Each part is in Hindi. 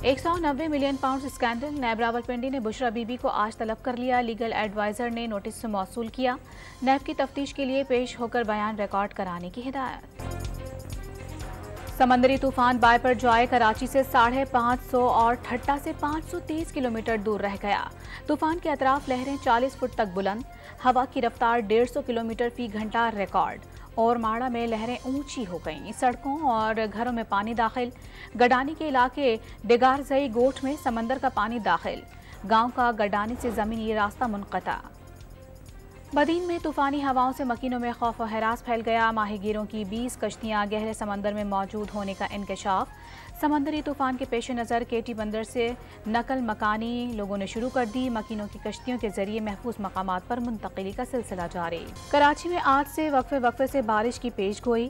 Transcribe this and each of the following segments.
190 मिलियन पाउंड स्कैंडल। नैब रावलपिंडी ने बुशरा बीबी को आज तलब कर लिया। लीगल एडवाइजर ने नोटिस मौसूल किया। नैब की तफ्तीश के लिए पेश होकर बयान रिकॉर्ड कराने की हिदायत। समंदरी तूफान बायपरजॉय कराची से 550 और ठट्टा से 530 किलोमीटर दूर रह गया। तूफान के अतराफ लहरें 40 फुट तक बुलंद, हवा की रफ्तार 150 किलोमीटर फी घंटा रिकॉर्ड। और माड़ा में लहरें ऊंची हो गईं। सड़कों और घरों में पानी दाखिल। गडानी के इलाके डिगारजई गोठ में समंदर का पानी दाखिल। गांव का गडानी से जमीनी रास्ता मुनक़ता। बदीन में तूफानी हवाओं से मकीनों में खौफ और हरास फैल गया। माहीगीरों की 20 कश्तियां गहरे समंदर में मौजूद होने का इंकशाफ। समंदरी तूफान के पेश नज़र केटी बंदर से नकल मकानी लोगों ने शुरू कर दी। मकीनों की कश्तियों के जरिए महफूज मकामात पर मुंतकिली का सिलसिला जारी। कराची में आज से वक्फे से बारिश की पेशगोई।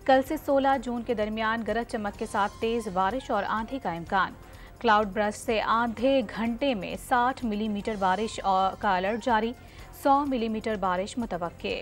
कल से 16 जून के दरमियान गरज चमक के साथ तेज बारिश और आंधी का इम्कान। क्लाउड बर्स्ट से आधे घंटे में 60 मिलीमीटर बारिश का अलर्ट जारी। 100 मिलीमीटर बारिश मुतवक्के।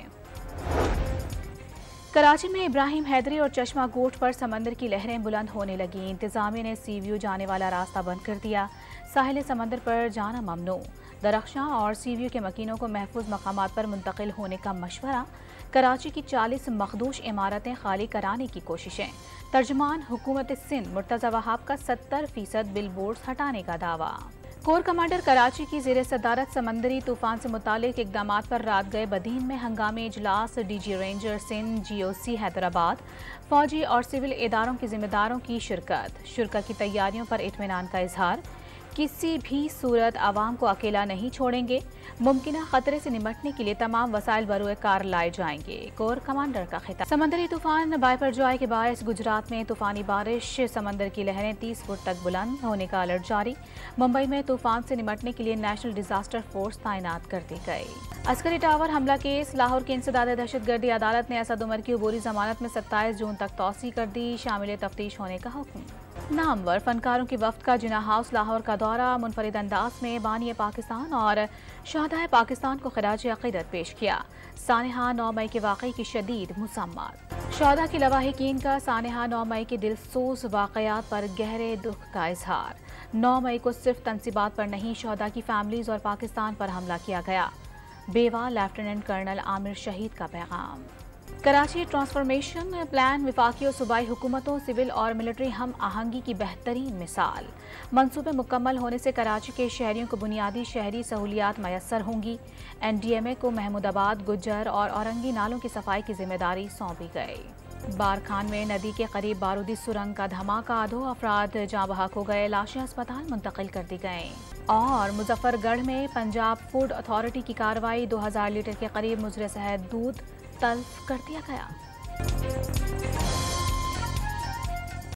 कराची में इब्राहिम हैदरी और चश्मा गोठ पर समंदर की लहरें बुलंद होने लगी। इंतजामिया ने सी व्यू जाने वाला रास्ता बंद कर दिया। साहिल समंदर पर जाना ममनू। दरख्शां और सी व्यू के मकीनों को महफूज मकामात पर मुंतकिल होने का मशवरा। कराची की 40 मखदूश इमारतें खाली कराने की कोशिशें। तर्जुमान हुकूमत सिंध मुर्तज़ा वहाब का 70% बिल बोर्ड्स हटाने का दावा। कोर कमांडर कराची की ज़ेर सदारत समंदरी तूफान से मुतालिक इकदामात पर रात गए बदीन में हंगामी इजलास। DG ranger Sindh, GOC Hyderabad, फौजी और सिविल इदारों के जिम्मेदारों की शिरकत की तैयारियों पर इत्मीनान का इजहार। किसी भी सूरत आवाम को अकेला नहीं छोड़ेंगे। मुमकिन खतरे से निपटने के लिए तमाम वसाइल बरूए कार लाए जाएंगे। कोर कमांडर का खिताब। समंदरी तूफान बायपरजॉय के बायस गुजरात में तूफानी बारिश। समंदर की लहरें 30 फुट तक बुलंद होने का अलर्ट जारी। मुंबई में तूफान से निपटने के लिए नेशनल डिजास्टर फोर्स तैनात कर दी गई। अस्करी टावर हमला केस। लाहौर की इंसदाद दहशतगर्दी अदालत ने असद उमर की अबूरी जमानत में 27 जून तक तौसी कर दी। शामिल तफ्तीश होने का हुक्म। नामवर फनकारों की वफ्द का जिना हाउस लाहौर का दौरा। मुनफरिद अंदाज में बानी पाकिस्तान और शाहदाह पाकिस्तान को खराज अकीदत पेश किया। सानहा 9 मई के वाक़े की शदीद मुसम्मत। शहदा की लवाहिकीन का सानहा 9 मई के दिलसोज वाक़यात पर गहरे दुख का इजहार। 9 मई को सिर्फ तनसीबात पर नहीं, शहदा की फैमिलीज और पाकिस्तान पर हमला किया गया। बेवा लेफ्टिनेंट कर्नल आमिर शहीद का पैगाम। कराची ट्रांसफॉर्मेशन प्लान विफाकी और सूबाई हुकूमतों, सिविल और मिलिट्री हम आहंगी की बेहतरीन मिसाल। मंसूबे मुकम्मल होने से कराची के शहरियों को बुनियादी शहरी सहूलियात मैसर होंगी। NDMA को महमूदाबाद, गुज्जर और औरंगी नालों की सफाई की जिम्मेदारी सौंपी गई। बारखान में नदी के करीब बारूदी सुरंग का धमाका। 2 अफराद जाँ बहक हो गए। लाशें अस्पताल मुंतकिल कर दी गईं। और मुजफ्फरगढ़ में पंजाब फूड अथॉरिटी की कार्रवाई। 2000 लीटर के करीब मुजरे शहद दूध तल्फ कर दिया गया।